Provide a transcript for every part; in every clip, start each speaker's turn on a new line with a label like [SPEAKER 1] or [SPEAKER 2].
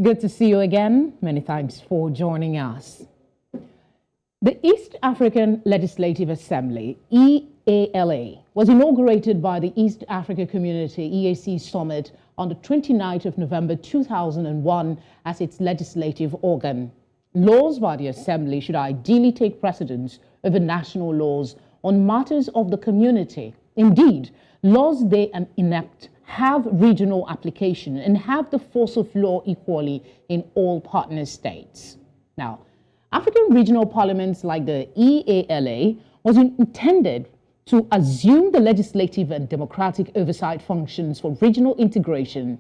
[SPEAKER 1] Good to see you again. Many thanks for joining us. The East African Legislative Assembly, EALA, was inaugurated by the East Africa Community EAC Summit on the 29th of November 2001 as its legislative organ. Laws by the Assembly should ideally take precedence over national laws on matters of the community. Indeed, laws they enact have regional application and have the force of law equally in all partner states. Now, African regional parliaments like the EALA was intended to assume the legislative and democratic oversight functions for regional integration,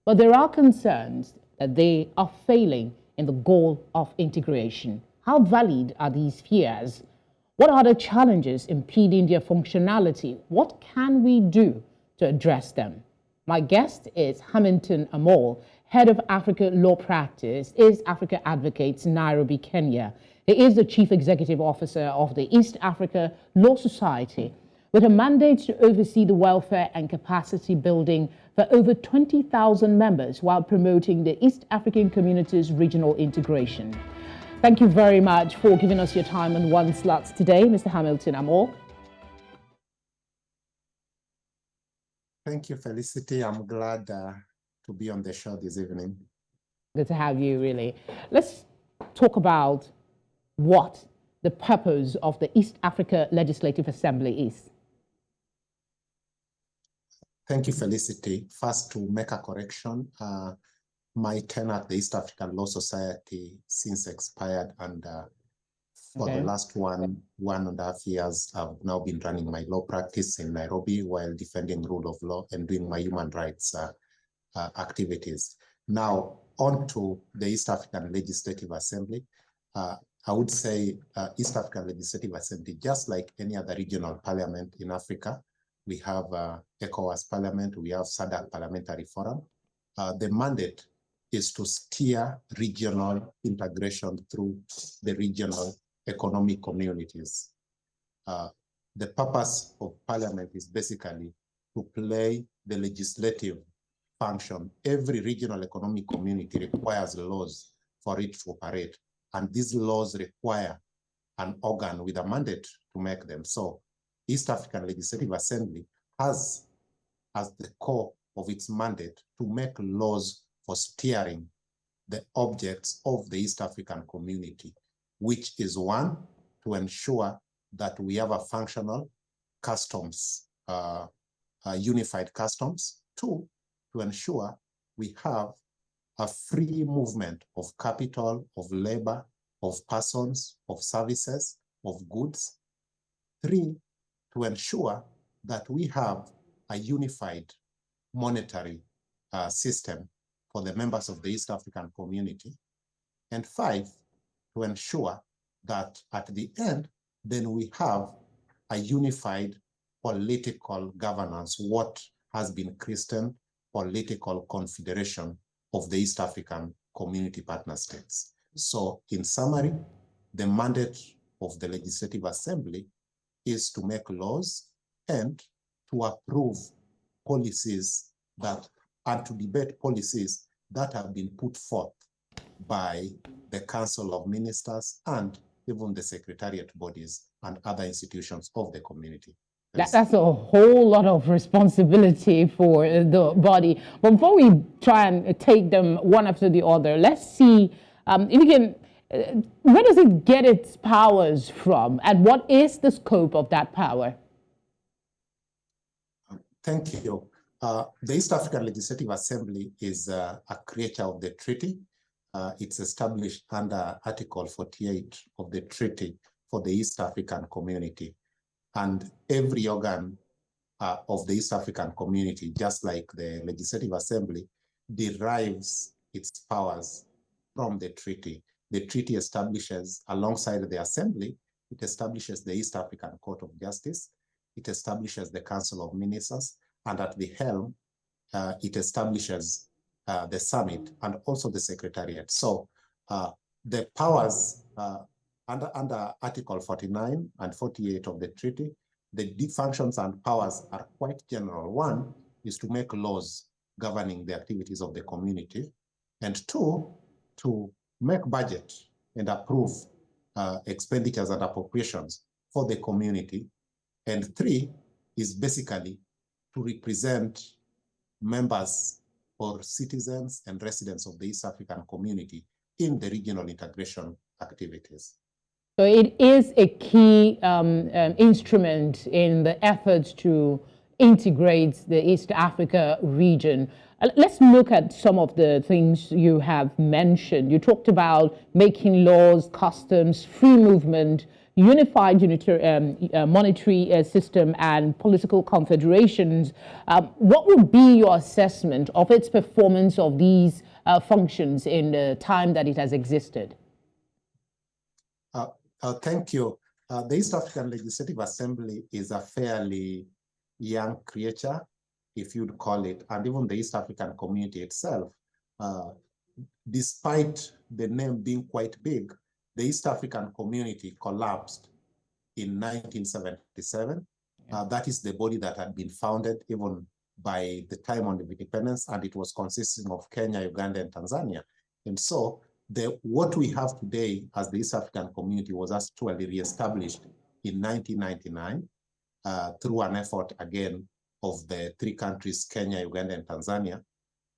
[SPEAKER 1] but there are concerns that they are failing in the goal of integration. How valid are these fears? What are the challenges impeding their functionality? What can we do to address them? My guest is Hanningtone Amol, Head of Africa Law Practice, East Africa Advocates, Nairobi, Kenya. He is the Chief Executive Officer of the East Africa Law Society, with a mandate to oversee the welfare and capacity building for over 20,000 members while promoting the East African community's regional integration. Thank you very much for giving us your time on One Slots today, Mr. Hanningtone Amol.
[SPEAKER 2] Thank you, Felicity. I'm glad to be on the show this evening.
[SPEAKER 1] Good to have you, really. Let's talk about what the purpose of the East Africa Legislative Assembly is.
[SPEAKER 2] Thank you, Felicity. First, to make a correction, my tenure at the East African Law Society since expired, and for the last one and a half years, I've now been running my law practice in Nairobi while defending rule of law and doing my human rights activities. Now, on to the East African Legislative Assembly. I would say East African Legislative Assembly, just like any other regional parliament in Africa, we have ECOWAS Parliament, we have SADC Parliamentary Forum. The mandate is to steer regional integration through the regional economic communities. The purpose of Parliament is basically to play the legislative function. Every regional economic community requires laws for it to operate, and these laws require an organ with a mandate to make them. So East African Legislative Assembly has as the core of its mandate to make laws for steering the objects of the East African community, which is one, to ensure that we have a functional customs, unified customs. Two, to ensure we have a free movement of capital, of labor, of persons, of services, of goods. Three, to ensure that we have a unified monetary system for the members of the East African community. And five, to ensure that at the end, then we have a unified political governance, what has been christened political confederation of the East African community partner states. So in summary, the mandate of the Legislative Assembly is to make laws and to approve policies that, and to debate policies that have been put forth by the Council of Ministers and even the secretariat bodies and other institutions of the community.
[SPEAKER 1] That's a whole lot of responsibility for the body. But before we try and take them one after the other, let's see if we can, where does it get its powers from, and what is the scope of that power?
[SPEAKER 2] Thank you. The East African Legislative Assembly is a creature of the treaty. It's established under Article 48 of the Treaty for the East African Community. And every organ of the East African Community, just like the Legislative Assembly, derives its powers from the treaty. The treaty establishes, alongside the Assembly, it establishes the East African Court of Justice, it establishes the Council of Ministers, and at the helm, it establishes the summit and also the secretariat. So the powers under Article 49 and 48 of the treaty, the functions and powers are quite general. One is to make laws governing the activities of the community. And two, to make budget and approve expenditures and appropriations for the community. And three is basically to represent members or citizens and residents of the East African community in the regional integration activities.
[SPEAKER 1] So it is a key instrument in the efforts to integrate the East Africa region. Let's look at some of the things you have mentioned. You talked about making laws, customs, free movement, unified monetary system, and political confederations. What would be your assessment of its performance of these functions in the time that it has existed?
[SPEAKER 2] Thank you. The East African Legislative Assembly is a fairly young creature, if you'd call it, and even the East African community itself, despite the name being quite big, the East African community collapsed in 1977. That is the body that had been founded even by the time of independence, and it was consisting of Kenya, Uganda, and Tanzania. And so what we have today as the East African community was actually reestablished in 1999 through an effort again of the three countries, Kenya, Uganda, and Tanzania,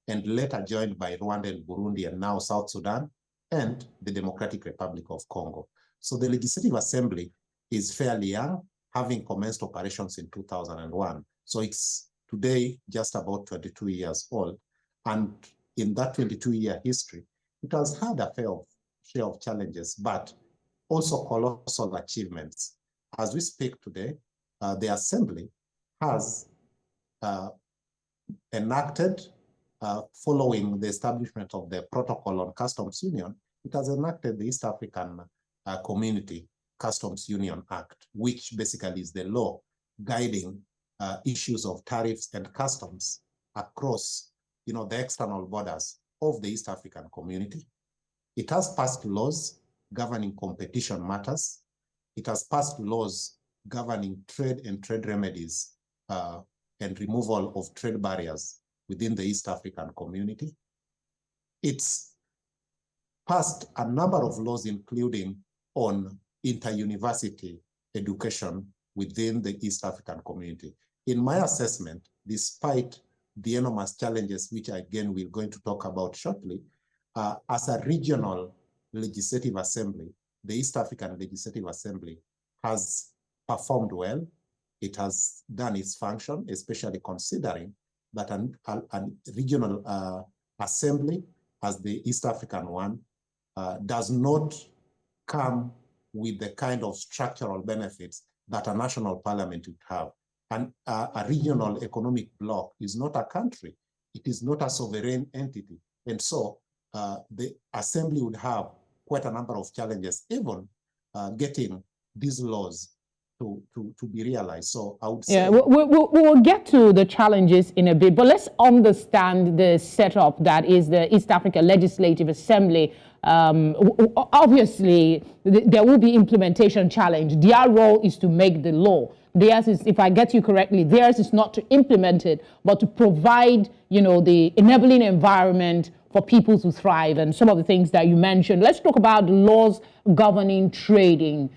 [SPEAKER 2] and later joined by Rwanda and Burundi, and now South Sudan and the Democratic Republic of Congo. So the Legislative Assembly is fairly young, having commenced operations in 2001. So it's today just about 22 years old. And in that 22-year history, it has had a fair share of challenges, but also colossal achievements. As we speak today, the Assembly has enacted, following the establishment of the Protocol on Customs Union, it has enacted the East African Community Customs Union Act, which basically is the law guiding issues of tariffs and customs across, the external borders of the East African community. It has passed laws governing competition matters. It has passed laws governing trade and trade remedies and removal of trade barriers within the East African community. It's passed a number of laws, including on inter-university education within the East African community. In my assessment, despite the enormous challenges, which again we're going to talk about shortly, as a regional legislative assembly, the East African Legislative Assembly has performed well. It has done its function, especially considering that a regional assembly, as the East African one, does not come with the kind of structural benefits that a national parliament would have. And a regional economic bloc is not a country. It is not a sovereign entity. And so the assembly would have quite a number of challenges, even getting these laws to be realized. So I would say...
[SPEAKER 1] Yeah, we'll get to the challenges in a bit, but let's understand the setup that is the East Africa Legislative Assembly. Obviously, there will be implementation challenge. Their role is to make the law. Theirs is, if I get you correctly, theirs is not to implement it, but to provide, the enabling environment for people to thrive, and some of the things that you mentioned. Let's talk about the laws governing trading.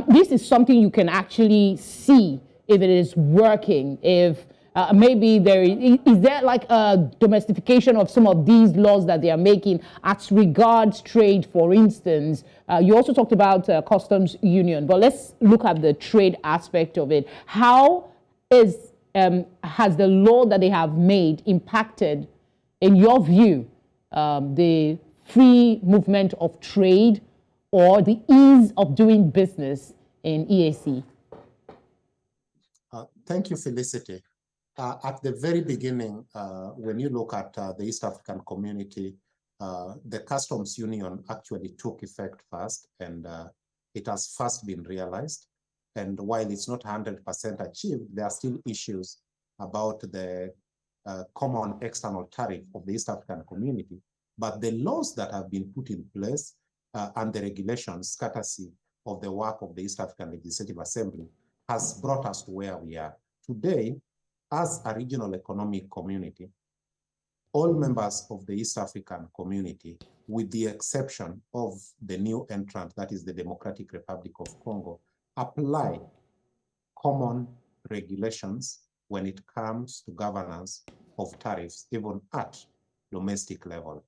[SPEAKER 1] This is something you can actually see if it is working, if maybe is there like a domestication of some of these laws that they are making as regards trade, for instance. You also talked about customs union, but let's look at the trade aspect of it. How has the law that they have made impacted, in your view, the free movement of trade or the ease of doing business in EAC?
[SPEAKER 2] Thank you, Felicity. At the very beginning, when you look at the East African community, the customs union actually took effect first, and it has first been realized. And while it's not 100% achieved, there are still issues about the common external tariff of the East African community. But the laws that have been put in place and the regulations, courtesy of the work of the East African Legislative Assembly, has brought us to where we are. Today, as a regional economic community, all members of the East African community, with the exception of the new entrant, that is the Democratic Republic of Congo, apply common regulations when it comes to governance of tariffs, even at domestic level.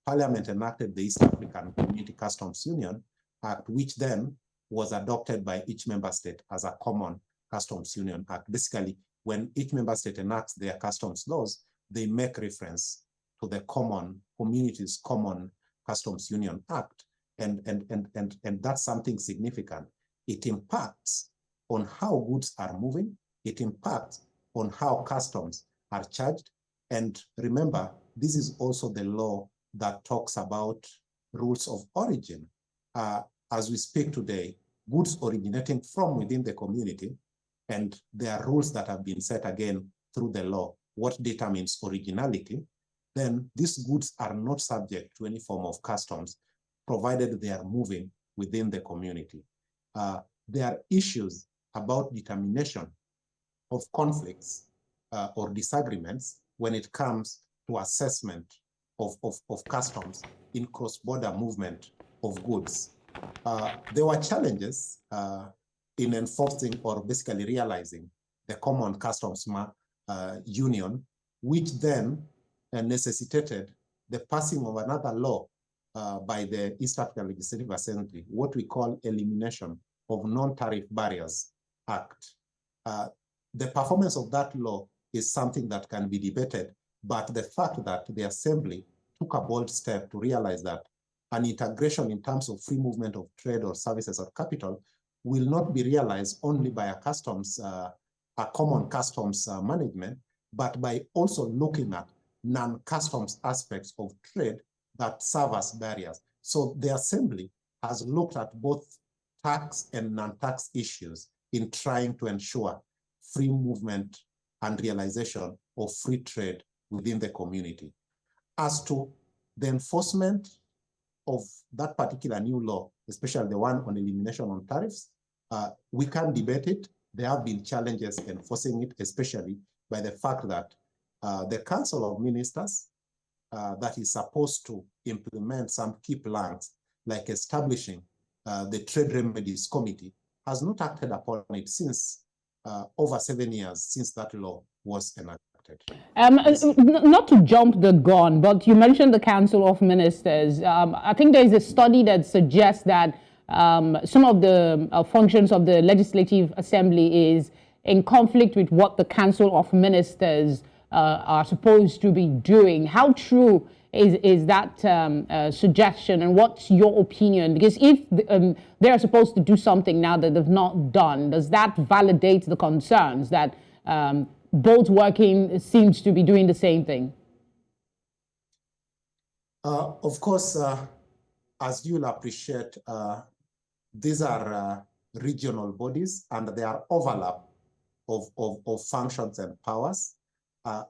[SPEAKER 2] Parliament enacted the East African Community Customs Union Act, which then was adopted by each member state as a common customs union act. Basically, when each member state enacts their customs laws, they make reference to the community's common customs union act. And that's something significant. It impacts on how goods are moving. It impacts on how customs are charged. And remember, this is also the law that talks about rules of origin. As we speak today, goods originating from within the community, and there are rules that have been set again through the law, what determines originality, then these goods are not subject to any form of customs, provided they are moving within the community. There are issues about determination of conflicts or disagreements when it comes to assessment of customs in cross-border movement of goods. There were challenges in enforcing or basically realizing the common customs union, which then necessitated the passing of another law by the East African Legislative Assembly, what we call Elimination of Non-Tariff Barriers Act. The performance of that law is something that can be debated, but the fact that the Assembly took a bold step to realize that an integration in terms of free movement of trade or services or capital will not be realized only by a common customs management, but by also looking at non-customs aspects of trade that serve as barriers. So the Assembly has looked at both tax and non-tax issues in trying to ensure free movement and realization of free trade within the community. As to the enforcement of that particular new law, especially the one on elimination on tariffs, we can debate it. There have been challenges enforcing it, especially by the fact that the Council of Ministers that is supposed to implement some key plans, like establishing the Trade Remedies Committee, has not acted upon it since over 7 years since that law was enacted.
[SPEAKER 1] Not to jump the gun, but you mentioned the Council of Ministers. I think there is a study that suggests that some of the functions of the Legislative Assembly is in conflict with what the Council of Ministers are supposed to be doing. How true is that suggestion, and what's your opinion? Because if they are supposed to do something now that they've not done, does that validate the concerns that both working seems to be doing the same thing?
[SPEAKER 2] Of course, as you'll appreciate, these are regional bodies, and there are overlap of functions and powers.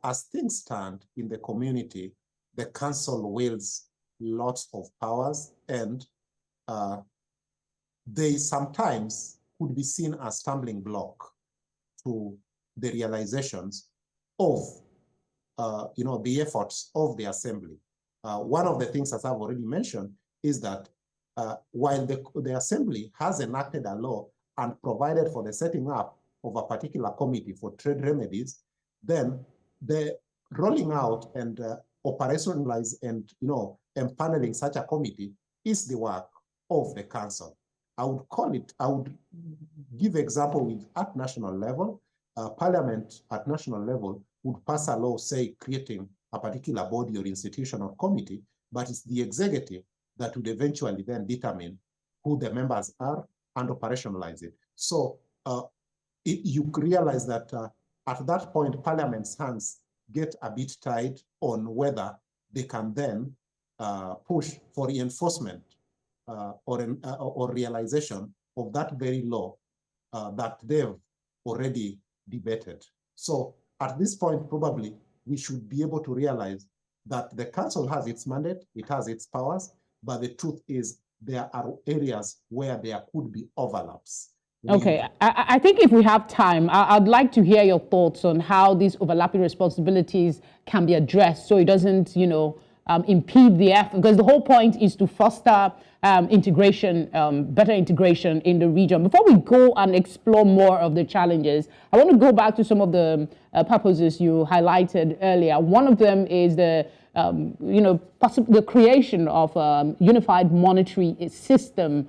[SPEAKER 2] As things stand in the community, the council wields lots of powers, and they sometimes could be seen as stumbling block to the realizations of the efforts of the Assembly. One of the things, as I've already mentioned, is that while the Assembly has enacted a law and provided for the setting up of a particular committee for trade remedies, then the rolling out and operationalize and empaneling such a committee is the work of the council. I would give example with at national level. Parliament at national level would pass a law, say, creating a particular body or institution or committee, but it's the executive that would eventually then determine who the members are and operationalize it. So you realize that at that point, Parliament's hands get a bit tied on whether they can then push for reinforcement or realization of that very law that they've already debated. So at this point, probably we should be able to realize that the council has its mandate, it has its powers, but the truth is there are areas where there could be overlaps
[SPEAKER 1] Okay, I think if we have time, I'd like to hear your thoughts on how these overlapping responsibilities can be addressed so it doesn't, impede the effort, because the whole point is to foster integration, better integration in the region. Before we go and explore more of the challenges, I want to go back to some of the purposes you highlighted earlier. One of them is the the creation of a unified monetary system.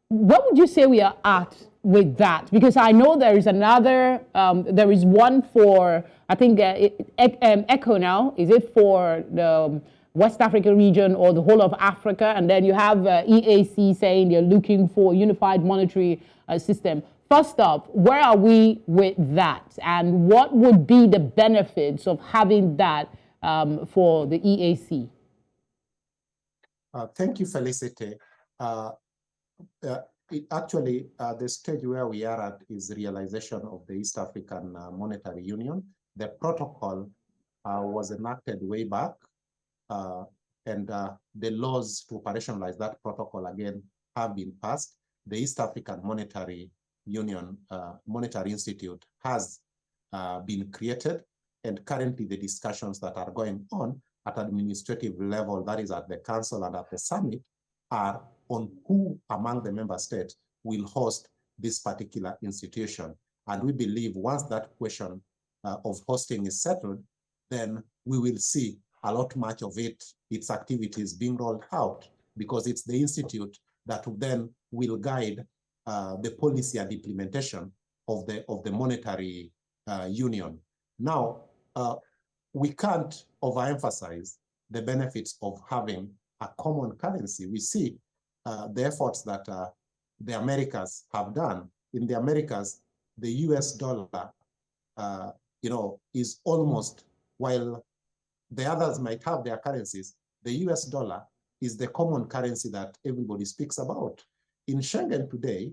[SPEAKER 1] What would you say we are at with that? Because I know there is another, there is one for, I think, ECHO now. Is it for the West Africa region or the whole of Africa? And then you have EAC saying they're looking for a unified monetary system. First up, where are we with that? And what would be the benefits of having that for the EAC?
[SPEAKER 2] Thank you, Felicity. The stage where we are at is the realization of the East African Monetary Union. The protocol was enacted way back, and the laws to operationalize that protocol again have been passed. The East African Monetary Union Monetary Institute has been created, and currently the discussions that are going on at administrative level, that is at the council and at the summit, are on who among the member states will host this particular institution. And we believe once that question of hosting is settled, then we will see a lot much of its activities being rolled out, because it's the institute that then will guide the policy and implementation of the monetary union. Now, we can't overemphasize the benefits of having a common currency. We see the efforts that the Americas have done. In the Americas, the US dollar, is almost, while the others might have their currencies, the US dollar is the common currency that everybody speaks about. In Schengen today,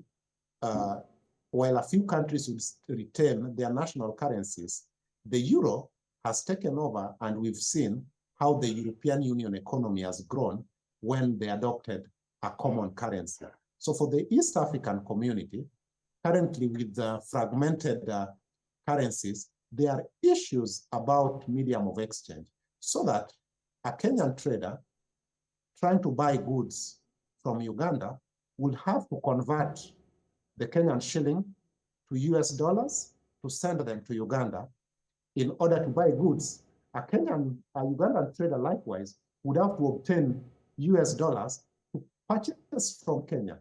[SPEAKER 2] while a few countries will retain their national currencies, the euro has taken over, and we've seen how the European Union economy has grown when they adopted a common currency. So for the East African community, currently with the fragmented currencies, there are issues about medium of exchange, so that a Kenyan trader trying to buy goods from Uganda will have to convert the Kenyan shilling to US dollars to send them to Uganda in order to buy goods. A Ugandan trader likewise would have to obtain US dollars to purchase from Kenya.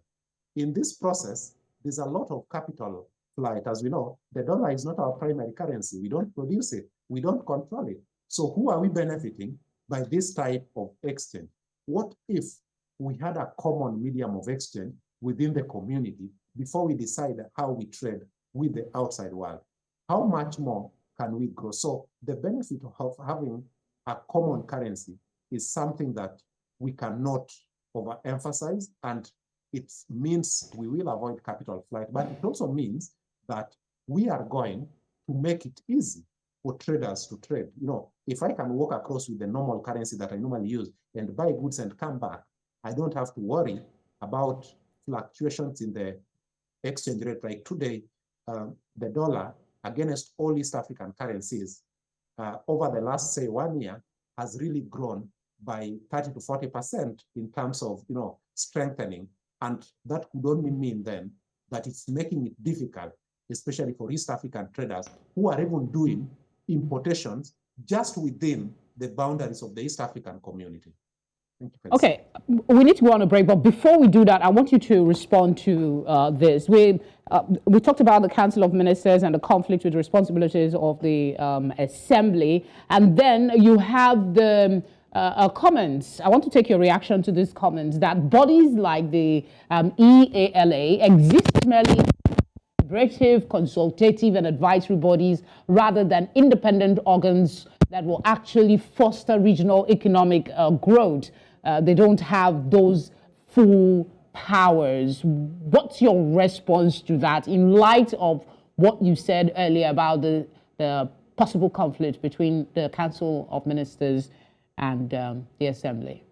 [SPEAKER 2] In this process, there's a lot of capital flight. As we know, the dollar is not our primary currency. We don't produce it. We don't control it. So who are we benefiting by this type of exchange? What if we had a common medium of exchange within the community before we decide how we trade with the outside world? How much more can we grow? So the benefit of having a common currency is something that we cannot overemphasize, and it means we will avoid capital flight, but it also means that we are going to make it easy for traders to trade. If I can walk across with the normal currency that I normally use and buy goods and come back, I don't have to worry about fluctuations in the exchange rate. Like today, the dollar against all East African currencies over the last, say, 1 year has really grown by 30 to 40% in terms of strengthening. And that could only mean then that it's making it difficult, especially for East African traders who are even doing importations just within the boundaries of the East African community.
[SPEAKER 1] Okay, we need to go on a break, but before we do that, I want you to respond to this. We talked about the Council of Ministers and the conflict with responsibilities of the Assembly, and then you have the comments. I want to take your reaction to these comments that bodies like the EALA exist merely deliberative, consultative, and advisory bodies rather than independent organs that will actually foster regional economic growth. They don't have those full powers. What's your response to that in light of what you said earlier about the possible conflict between the Council of Ministers and the Assembly?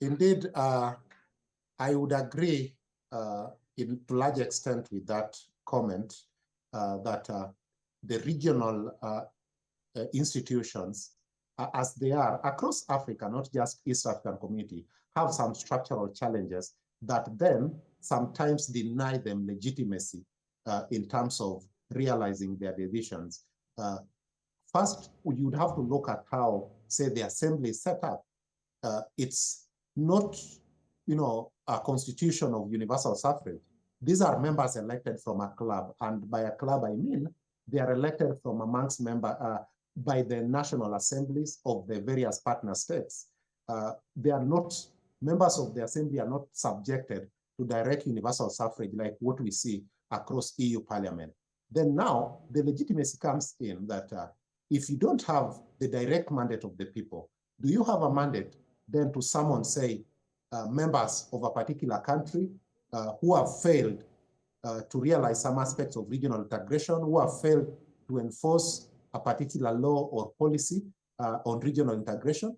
[SPEAKER 2] Indeed, I would agree to large extent with that comment that the regional institutions, as they are across Africa, not just East African community, have some structural challenges that then sometimes deny them legitimacy in terms of realizing their decisions. First, you would have to look at how, say, the assembly is set up. It's not, a constitution of universal suffrage. These are members elected from a club, and by a club I mean they are elected from amongst by the national assemblies of the various partner states. They are not, members of the assembly are not subjected to direct universal suffrage like what we see across EU Parliament. Then now the legitimacy comes in that if you don't have the direct mandate of the people, do you have a mandate then to summon, say, members of a particular country who have failed to realize some aspects of regional integration, who have failed to enforce a particular law or policy on regional integration?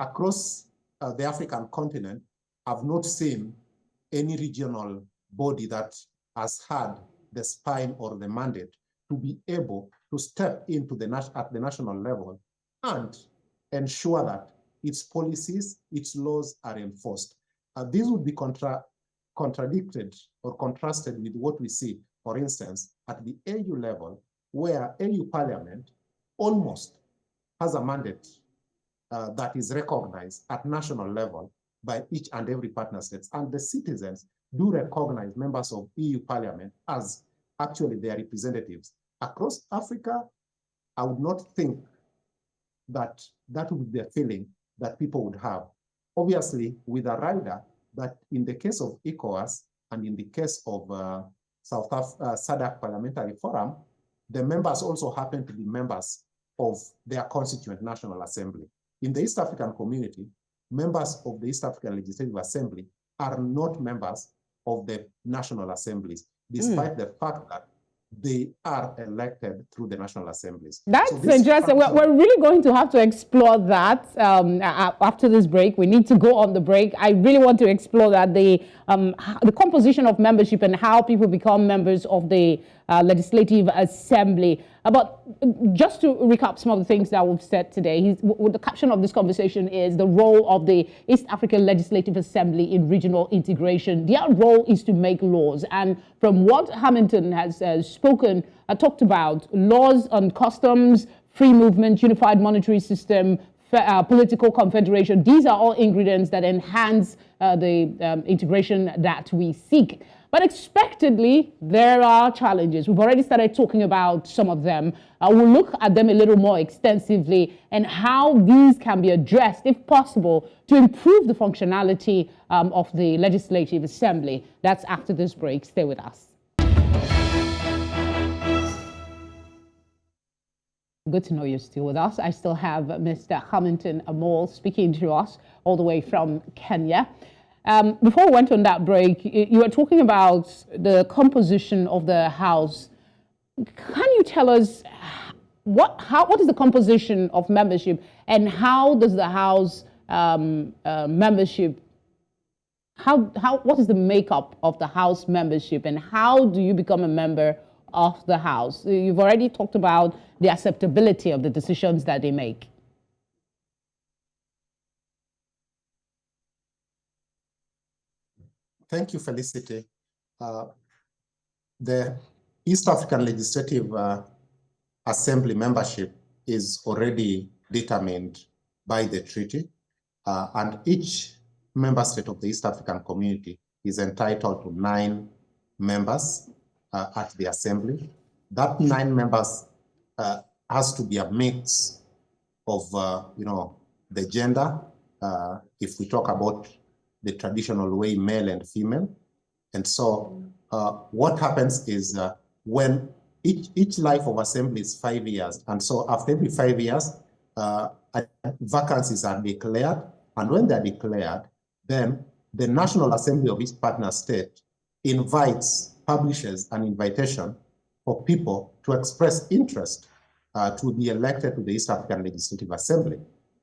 [SPEAKER 2] Across the African continent, I've not seen any regional body that has had the spine or the mandate to be able to step into at the national level and ensure that its policies, its laws are enforced. These would be contradicted or contrasted with what we see, for instance, at the AU level, where AU Parliament almost has a mandate that is recognized at national level by each and every partner states, and the citizens do recognize members of EU Parliament as actually their representatives. Across Africa, I would not think that that would be a feeling that people would have. Obviously, with a rider, that in the case of ECOWAS and in the case of SADC Parliamentary Forum, the members also happen to be members of their constituent National Assembly. In the East African community, members of the East African Legislative Assembly are not members of the national assemblies, despite the fact that they are elected through the national assemblies.
[SPEAKER 1] That's interesting. We're really going to have to explore that after this break. We need to go on the break. I really want to explore that, the composition of membership and how people become members of the Legislative Assembly. But just to recap some of the things that we've said today, the caption of this conversation is the role of the East African Legislative Assembly in regional integration. Their role is to make laws. And from what Hanningtone has spoken, talked about laws on customs, free movement, unified monetary system, political confederation. These are all ingredients that enhance the integration that we seek. But expectedly, there are challenges. We've already started talking about some of them. We'll look at them a little more extensively and how these can be addressed, if possible, to improve the functionality of the Legislative Assembly. That's after this break. Stay with us. Good to know you're still with us. I still have Mr. Hanningtone Amol speaking to us all the way from Kenya. Before we went on that break, you were talking about the composition of the House. Can you tell us what is the composition of membership, and how does the House membership, what is the makeup of the House membership, and how do you become a member of the House? You've already talked about the acceptability of the decisions that they make.
[SPEAKER 2] Thank you, Felicity. The East African Legislative Assembly membership is already determined by the treaty, and each member state of the East African community is entitled to 9 members at the Assembly. That 9 members has to be a mix of, the gender, if we talk about the traditional way, male and female. And so what happens is when each life of assembly is 5 years. And so after every 5 years, vacancies are declared. And when they're declared, then the National Assembly of each partner state publishes an invitation for people to express interest to be elected to the East African Legislative Assembly.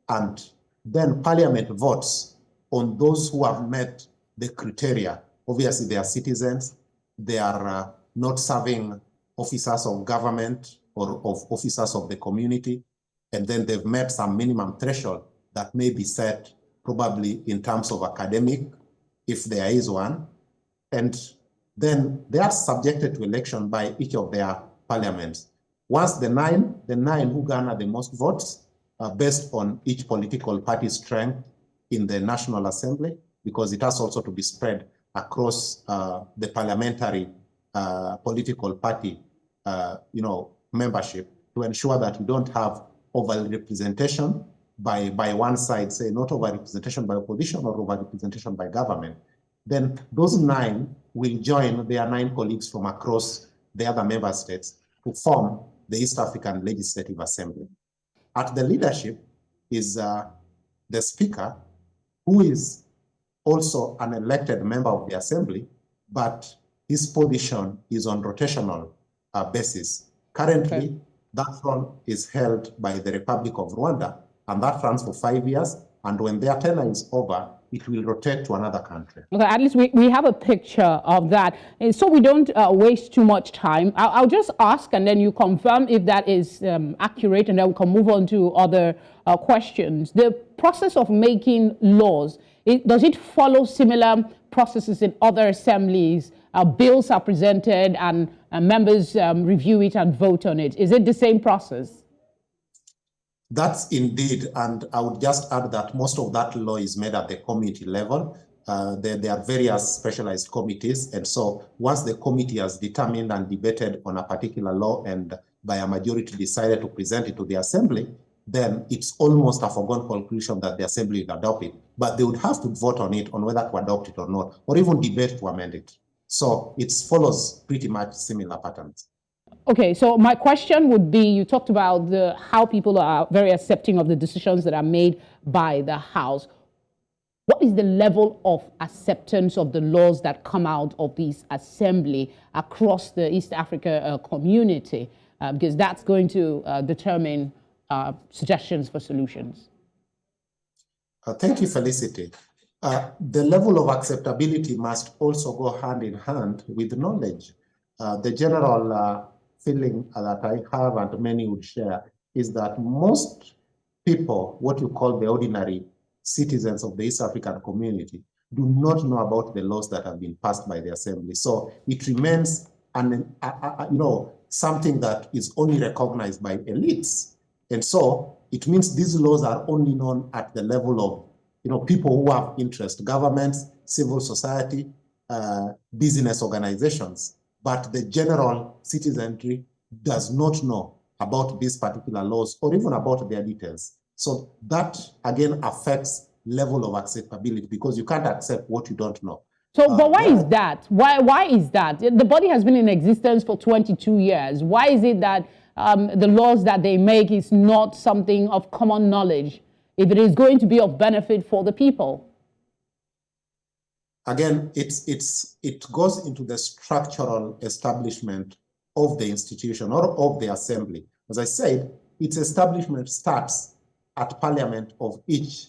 [SPEAKER 2] And then Parliament votes on those who have met the criteria obviously they are citizens, they are not serving officers of government or of officers of the community, and then they've met some minimum threshold that may be set probably in terms of academic, if there is one, and then they are subjected to election by each of their parliaments. Once the nine who garner the most votes based on each political party's strength in the National Assembly, because it has also to be spread across the parliamentary political party, membership, to ensure that you don't have over-representation by one side, say not over-representation by opposition or over-representation by government. Then those 9 will join their 9 colleagues from across the other member states to form the East African Legislative Assembly. At the leadership is the Speaker, who is also an elected member of the Assembly, but his position is on rotational basis. Currently, that throne is held by the Republic of Rwanda, and that runs for 5 years. And when their tenure is over, it will rotate to another country.
[SPEAKER 1] Okay, at least we have a picture of that. And so we don't waste too much time. I'll just ask, and then you confirm if that is accurate, and then we can move on to other questions. The process of making laws, does it follow similar processes in other assemblies? Bills are presented and members review it and vote on it. Is it the same process?
[SPEAKER 2] That's indeed, and I would just add that most of that law is made at the committee level. There are various specialized committees, and so once the committee has determined and debated on a particular law and by a majority decided to present it to the Assembly, then it's almost a foregone conclusion that the Assembly will adopt it. But they would have to vote on it, on whether to adopt it or not, or even debate to amend it. So it follows pretty much similar patterns.
[SPEAKER 1] Okay, so my question would be, you talked about how people are very accepting of the decisions that are made by the House. What is the level of acceptance of the laws that come out of this assembly across the East Africa community? Because that's going to determine suggestions for solutions.
[SPEAKER 2] Thank you, Felicity. The level of acceptability must also go hand in hand with knowledge. The general feeling that I have, and many would share, is that most people, what you call the ordinary citizens of the East African community, do not know about the laws that have been passed by the Assembly. So it remains something that is only recognized by elites. And so it means these laws are only known at the level of people who have interest, governments, civil society, business organizations. But the general citizenry does not know about these particular laws or even about their details. So that, again, affects level of acceptability, because you can't accept what you don't know.
[SPEAKER 1] So, but why is that? Why is that? The body has been in existence for 22 years. Why is it that the laws that they make is not something of common knowledge if it is going to be of benefit for the people?
[SPEAKER 2] Again, it goes into the structural establishment of the institution or of the Assembly. As I said, its establishment starts at Parliament of each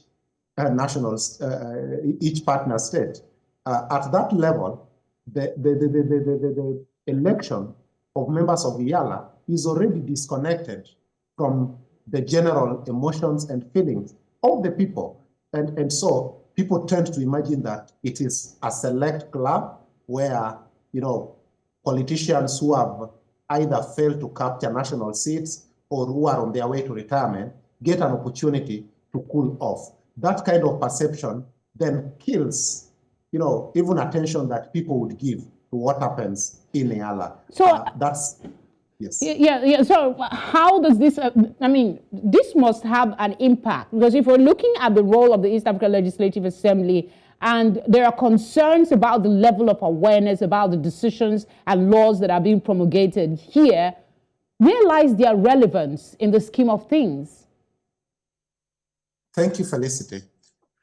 [SPEAKER 2] each partner state. At that level, the election of members of EALA is already disconnected from the general emotions and feelings of the people. And so people tend to imagine that it is a select club where, politicians who have either failed to capture national seats or who are on their way to retirement get an opportunity to cool off. That kind of perception then kills, even attention that people would give to what happens in EALA.
[SPEAKER 1] So
[SPEAKER 2] that's, yes.
[SPEAKER 1] Yeah. So how does this, this must have an impact, because if we're looking at the role of the East African Legislative Assembly, and there are concerns about the level of awareness about the decisions and laws that are being promulgated here, where lies their relevance in the scheme of things?
[SPEAKER 2] Thank you, Felicity.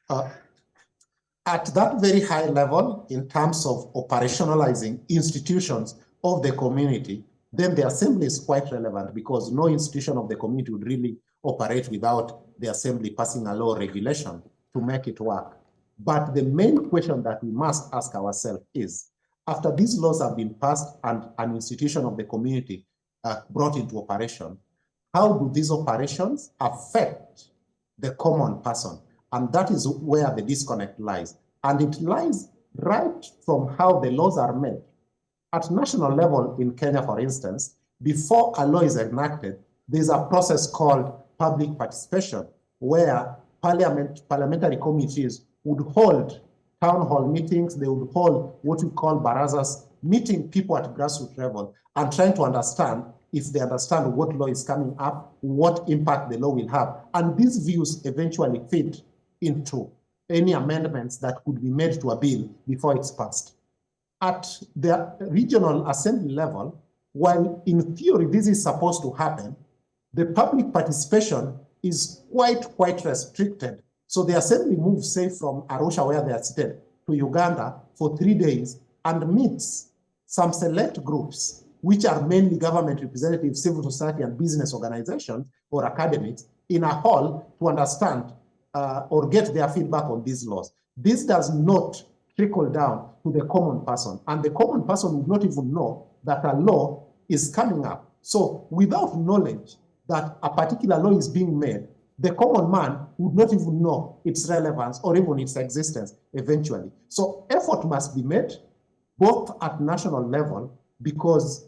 [SPEAKER 2] At that very high level, in terms of operationalizing institutions of the community, then the Assembly is quite relevant, because no institution of the community would really operate without the Assembly passing a law or regulation to make it work. But the main question that we must ask ourselves is, after these laws have been passed and an institution of the community brought into operation, how do these operations affect the common person? And that is where the disconnect lies. And it lies right from how the laws are made. At national level in Kenya, for instance, before a law is enacted, there's a process called public participation, where parliamentary committees would hold town hall meetings, they would hold what we call barazas, meeting people at grassroots level and trying to understand if they understand what law is coming up, what impact the law will have. And these views eventually feed into any amendments that could be made to a bill before it's passed. At the regional assembly level, while in theory this is supposed to happen, the public participation is quite restricted. So the assembly moves, say, from Arusha, where they are seated, to Uganda for 3 days and meets some select groups, which are mainly government representatives, civil society, and business organizations or academics, in a hall to understand or get their feedback on these laws. This does not trickle down to the common person, and the common person would not even know that a law is coming up. So without knowledge that a particular law is being made, the common man would not even know its relevance or even its existence eventually. So effort must be made both at national level, because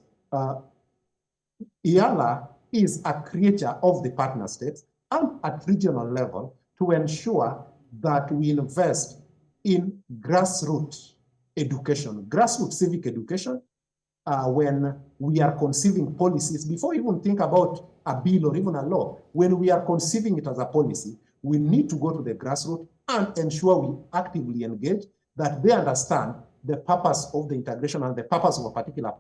[SPEAKER 2] EALA is a creature of the partner states, and at regional level to ensure that we invest in grassroots education, grassroots civic education, when we are conceiving policies, before we even think about a bill or even a law, when we are conceiving it as a policy, we need to go to the grassroots and ensure we actively engage, that they understand the purpose of the integration and the purpose of a particular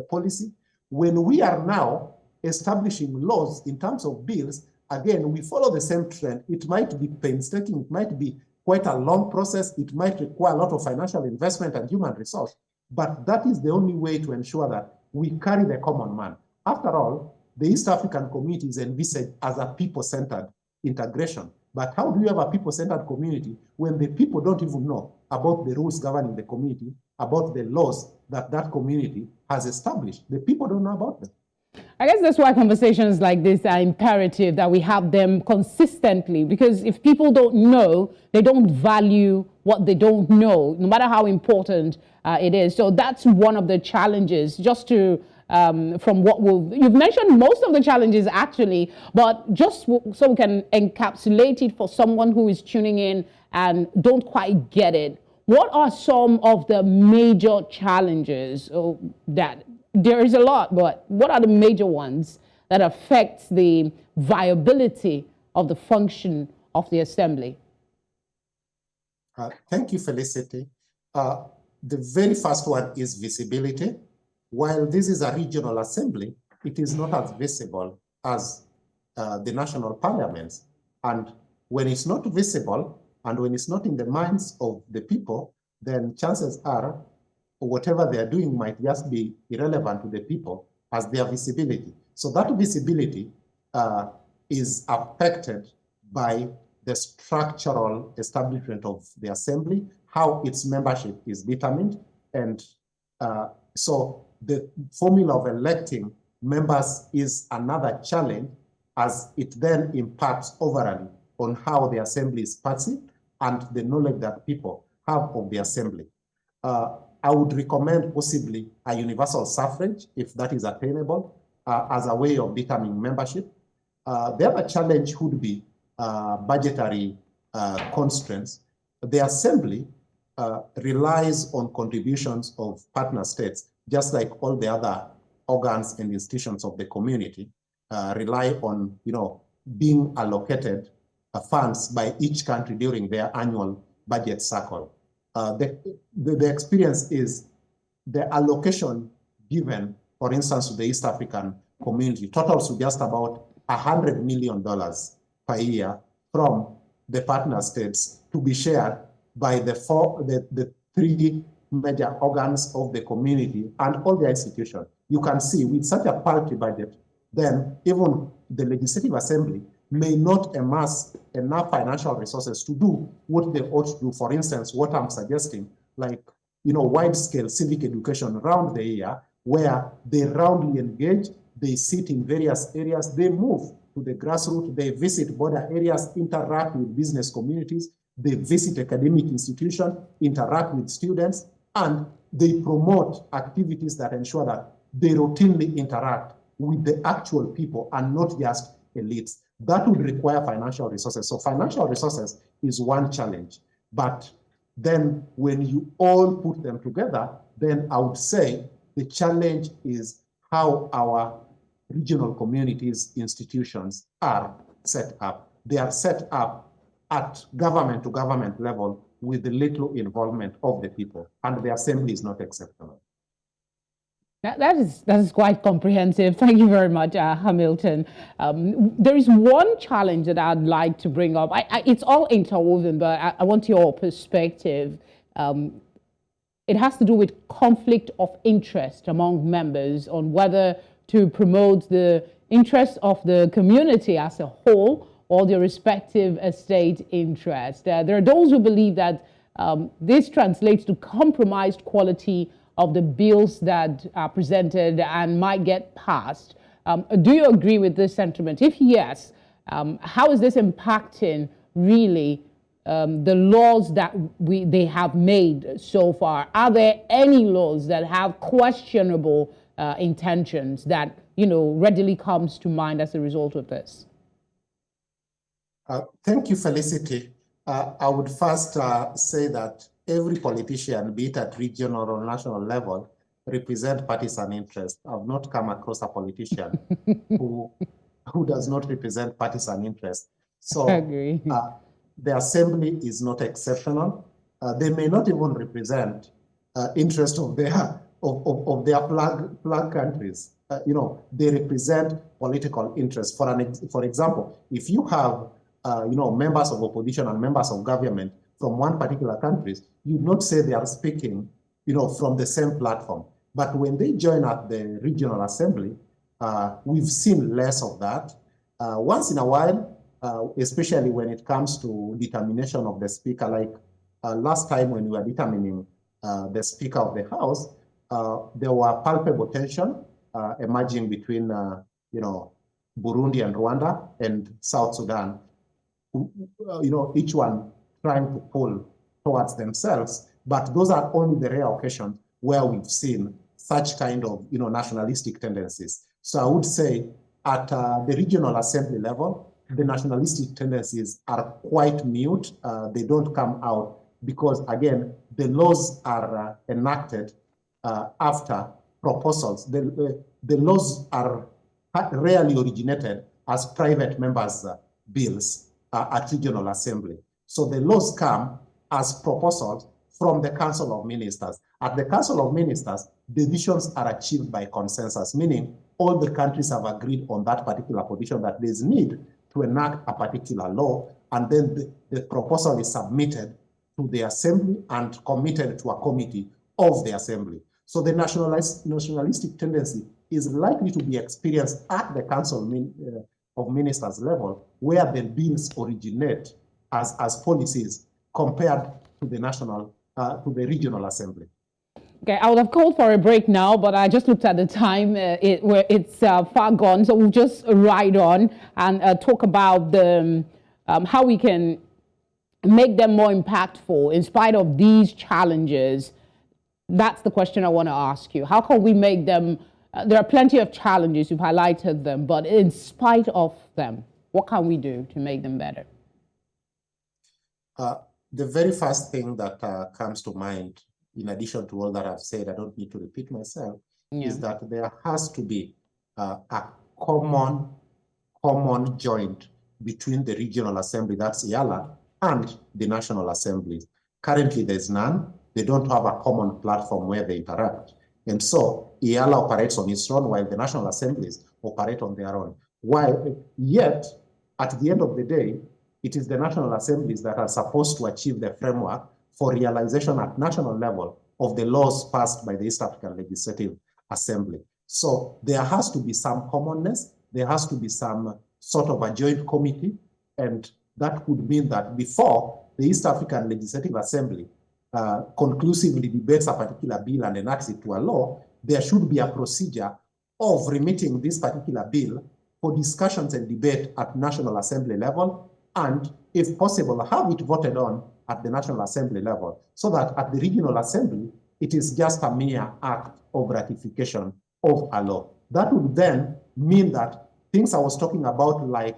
[SPEAKER 2] policy. When we are now establishing laws in terms of bills, again, we follow the same trend. It might be painstaking, it might be quite a long process, it might require a lot of financial investment and human resource, but that is the only way to ensure that we carry the common man. After all, the East African community is envisaged as a people-centered integration. But how do you have a people-centered community when the people don't even know about the rules governing the community, about the laws that that community has established? The people don't know about them.
[SPEAKER 1] I guess that's why conversations like this are imperative, that we have them consistently, because if people don't know, they don't value what they don't know, no matter how important it is. So that's one of the challenges, just to, from what you've mentioned most of the challenges actually, but just so we can encapsulate it for someone who is tuning in and don't quite get it. What are some of the major challenges that, there is a lot, but what are the major ones that affect the viability of the function of the assembly?
[SPEAKER 2] Thank you, Felicity. The very first one is visibility. While this is a regional assembly, it is not as visible as the national parliaments. And when it's not visible and when it's not in the minds of the people, then chances are whatever they are doing might just be irrelevant to the people as their visibility. So that visibility is affected by the structural establishment of the assembly, how its membership is determined. And so the formula of electing members is another challenge, as it then impacts overall on how the assembly is perceived and the knowledge that people have of the assembly. I would recommend possibly a universal suffrage, if that is attainable, as a way of determining membership. The other challenge would be budgetary constraints. The assembly relies on contributions of partner states, just like all the other organs and institutions of the community rely on, being allocated funds by each country during their annual budget cycle. The experience is the allocation given, for instance, to the East African community totals to just about $100 million per year from the partner states, to be shared by the three major organs of the community and all their institutions. You can see with such a paltry budget, then even the Legislative Assembly may not amass enough financial resources to do what they ought to do. For instance, what I'm suggesting, like, wide-scale civic education around the year, where they roundly engage, they sit in various areas, they move to the grassroots, they visit border areas, interact with business communities, they visit academic institutions, interact with students, and they promote activities that ensure that they routinely interact with the actual people and not just elites. That would require financial resources. So financial resources is one challenge. But then when you all put them together, then I would say the challenge is how our regional communities, institutions are set up. They are set up at government to government level with the little involvement of the people, and the assembly is not exceptional.
[SPEAKER 1] That is quite comprehensive. Thank you very much, Hamilton. There is one challenge that I'd like to bring up. It's all interwoven, but I want your perspective. It has to do with conflict of interest among members on whether to promote the interests of the community as a whole or their respective estate interest. There are those who believe that this translates to compromised quality of the bills that are presented and might get passed. Do you agree with this sentiment? If yes, how is this impacting really the laws that they have made so far? Are there any laws that have questionable intentions that readily comes to mind as a result of this?
[SPEAKER 2] Thank you, Felicity. I would first say that every politician, be it at regional or national level, represent partisan interest. I've not come across a politician who does not represent partisan interest. So
[SPEAKER 1] I agree.
[SPEAKER 2] The assembly is not exceptional. They may not even represent interest of their plug countries. They represent political interest. For example, if you have members of opposition and members of government from one particular country, you'd not say they are speaking, from the same platform. But when they join at the regional assembly, we've seen less of that. Once in a while, especially when it comes to determination of the speaker, like last time when we were determining the speaker of the House, there were palpable tension emerging between, Burundi and Rwanda and South Sudan. Each one trying to pull towards themselves, but those are only the rare occasions where we've seen such kind of nationalistic tendencies. So I would say at the regional assembly level, the nationalistic tendencies are quite mute. They don't come out because, again, the laws are enacted after proposals. The laws are rarely originated as private members' bills at regional assembly. So the laws come as proposals from the Council of Ministers. At the Council of Ministers, decisions are achieved by consensus, meaning all the countries have agreed on that particular position that there is need to enact a particular law, and then the proposal is submitted to the assembly and committed to a committee of the assembly. So the nationalistic tendency is likely to be experienced at the Council of Ministers level, where the bills originate as policies compared to the regional assembly.
[SPEAKER 1] Okay, I would have called for a break now, but I just looked at the time. It's far gone, so we'll just ride on and talk about how we can make them more impactful in spite of these challenges. That's the question I want to ask you. How can we make them? There are plenty of challenges, you've highlighted them, but in spite of them, what can we do to make them better?
[SPEAKER 2] The very first thing that comes to mind, in addition to all that I've said, I don't need to repeat myself, is that there has to be a common joint between the regional assembly, that's EALA, and the national assemblies. Currently, there's none. They don't have a common platform where they interact. And so EALA operates on its own while the national assemblies operate on their own. Yet, at the end of the day, it is the national assemblies that are supposed to achieve the framework for realization at national level of the laws passed by the East African Legislative Assembly. So there has to be some commonness, there has to be some sort of a joint committee, and that would mean that before the East African Legislative Assembly conclusively debates a particular bill and enacts it to a law, there should be a procedure of remitting this particular bill for discussions and debate at National Assembly level, and if possible, have it voted on at the National Assembly level, so that at the Regional Assembly, it is just a mere act of ratification of a law. That would then mean that things I was talking about, like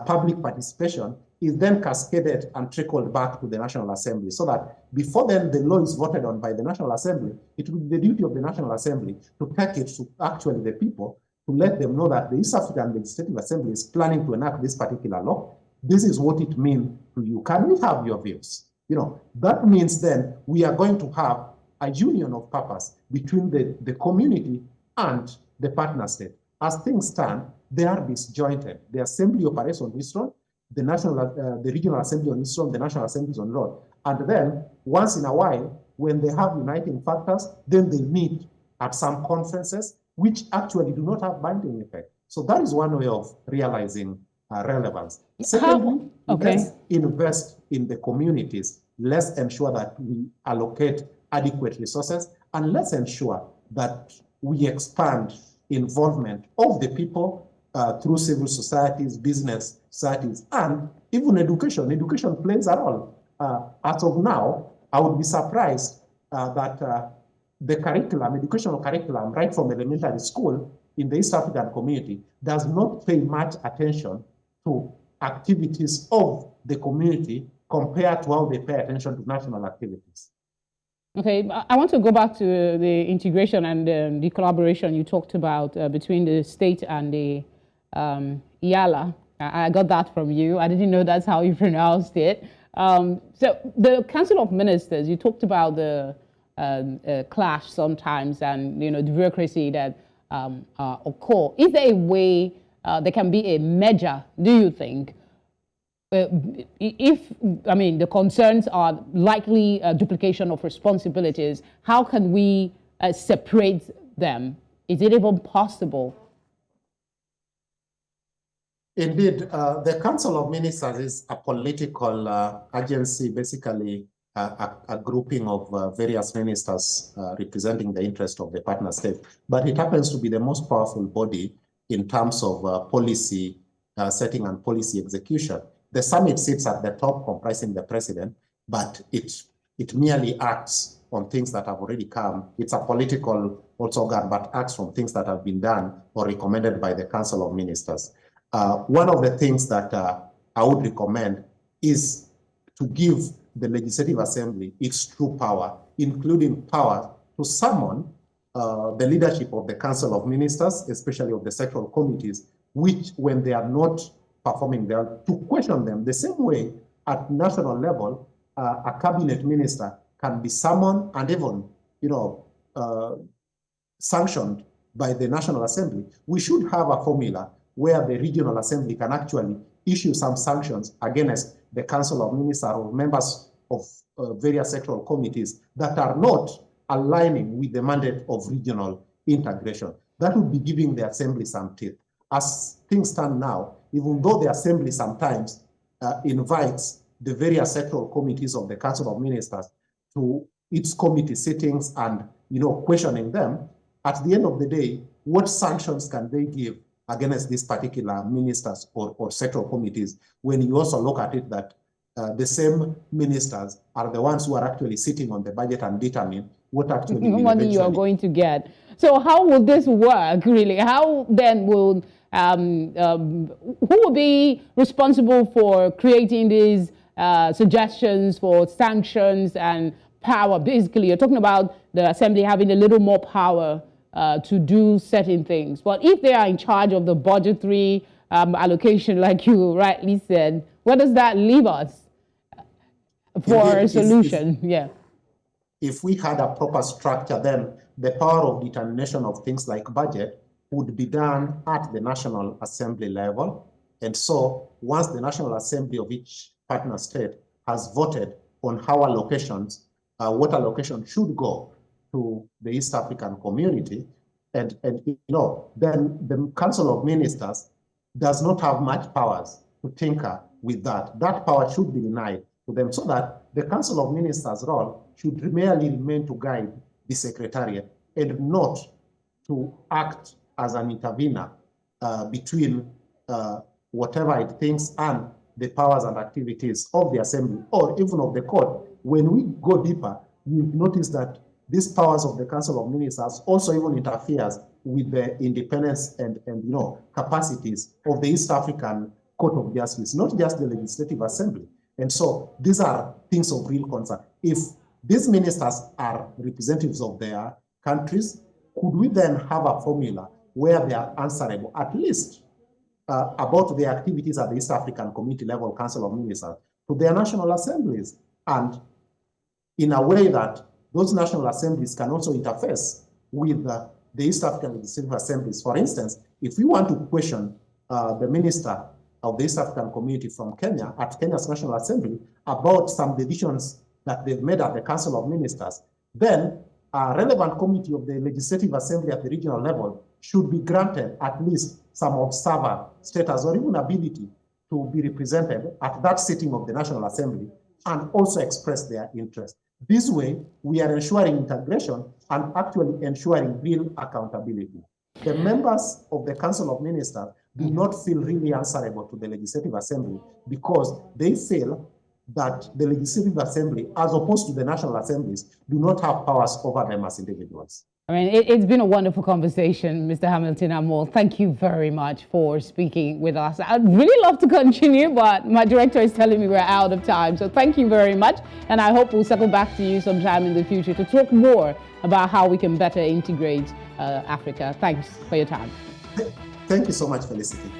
[SPEAKER 2] public participation, is then cascaded and trickled back to the National Assembly, so that before then the law is voted on by the National Assembly, it will be the duty of the National Assembly to take it to actually the people, to let them know that the East African Legislative Assembly is planning to enact this particular law. This is what it means to you. Can we have your views? You know, that means then we are going to have a union of purpose between the community and the partner state. As things stand, they are disjointed. The assembly operates on Eastern, the regional assembly on Eastern, the national assembly is on Road. And then once in a while, when they have uniting factors, then they meet at some conferences, which actually do not have binding effect. So that is one way of realizing relevance. Secondly, let's invest in the communities. Let's ensure that we allocate adequate resources, and let's ensure that we expand involvement of the people through civil societies, business societies, and even education. Education plays a role. As of now, I would be surprised that the curriculum, educational curriculum, right from elementary school in the East African community, does not pay much attention to activities of the community compared to how they pay attention to national activities.
[SPEAKER 1] Okay, I want to go back to the integration and the collaboration you talked about between the state and the EALA. I got that from you. I didn't know that's how you pronounced it. So the Council of Ministers, you talked about the clash sometimes and the bureaucracy that occur. Is there a way there can be a measure, do you think, if, I mean, the concerns are likely duplication of responsibilities, how can we separate them? Is it even possible?
[SPEAKER 2] Indeed, the Council of Ministers is a political agency, basically a grouping of various ministers representing the interest of the partner state. But it happens to be the most powerful body in terms of policy setting and policy execution. The summit sits at the top, comprising the president, but it merely acts on things that have already come. It's a political organ, but acts on things that have been done or recommended by the Council of Ministers. One of the things that I would recommend is to give the Legislative Assembly its true power, including power to summon the leadership of the Council of Ministers, especially of the sectoral committees, which, when they are not performing there, to question them. The same way at national level, a cabinet minister can be summoned and even, sanctioned by the National Assembly. We should have a formula where the Regional Assembly can actually issue some sanctions against the Council of Ministers or members of various sectoral committees that are not aligning with the mandate of regional integration. That would be giving the Assembly some teeth. As things stand now, even though the Assembly sometimes invites the various sectoral committees of the Council of Ministers to its committee sittings and questioning them, at the end of the day, what sanctions can they give against these particular ministers or sectoral committees, when you also look at it that the same ministers are the ones who are actually sitting on the budget and determine what actually
[SPEAKER 1] money you are going to get. So how will this work, really? How then will who will be responsible for creating these suggestions for sanctions and power? Basically, you're talking about the Assembly having a little more power to do certain things. But if they are in charge of the budgetary allocation, like you rightly said, where does that leave us for a solution?
[SPEAKER 2] If we had a proper structure, then the power of determination of things like budget would be done at the National Assembly level. And so once the National Assembly of each partner state has voted on how allocations, what allocation should go to the East African community, and then the Council of Ministers does not have much powers to tinker with that. That power should be denied to them so that the Council of Ministers' role should merely remain to guide the Secretariat and not to act as an intervener between whatever it thinks and the powers and activities of the Assembly or even of the Court. When we go deeper, you notice that these powers of the Council of Ministers also even interferes with the independence and capacities of the East African Court of Justice, not just the Legislative Assembly. And so these are things of real concern. If these ministers are representatives of their countries, could we then have a formula where they are answerable, at least about their activities at the East African Community level Council of Ministers to their national assemblies, and in a way that those national assemblies can also interface with the East African Legislative Assemblies. For instance, if we want to question the minister of the East African Community from Kenya at Kenya's National Assembly about some decisions that they've made at the Council of Ministers, then a relevant committee of the Legislative Assembly at the regional level should be granted at least some observer status or even ability to be represented at that sitting of the National Assembly and also express their interest. This way, we are ensuring integration and actually ensuring real accountability. The members of the Council of Ministers do not feel really answerable to the Legislative Assembly because they feel that the Legislative Assembly, as opposed to the national assemblies, do not have powers over them as individuals.
[SPEAKER 1] I mean, it's been a wonderful conversation, Mr. Hamilton Amol. Thank you very much for speaking with us. I'd really love to continue, but my director is telling me we're out of time. So thank you very much. And I hope we'll circle back to you sometime in the future to talk more about how we can better integrate Africa. Thanks for your time.
[SPEAKER 2] Thank you so much, Felicity.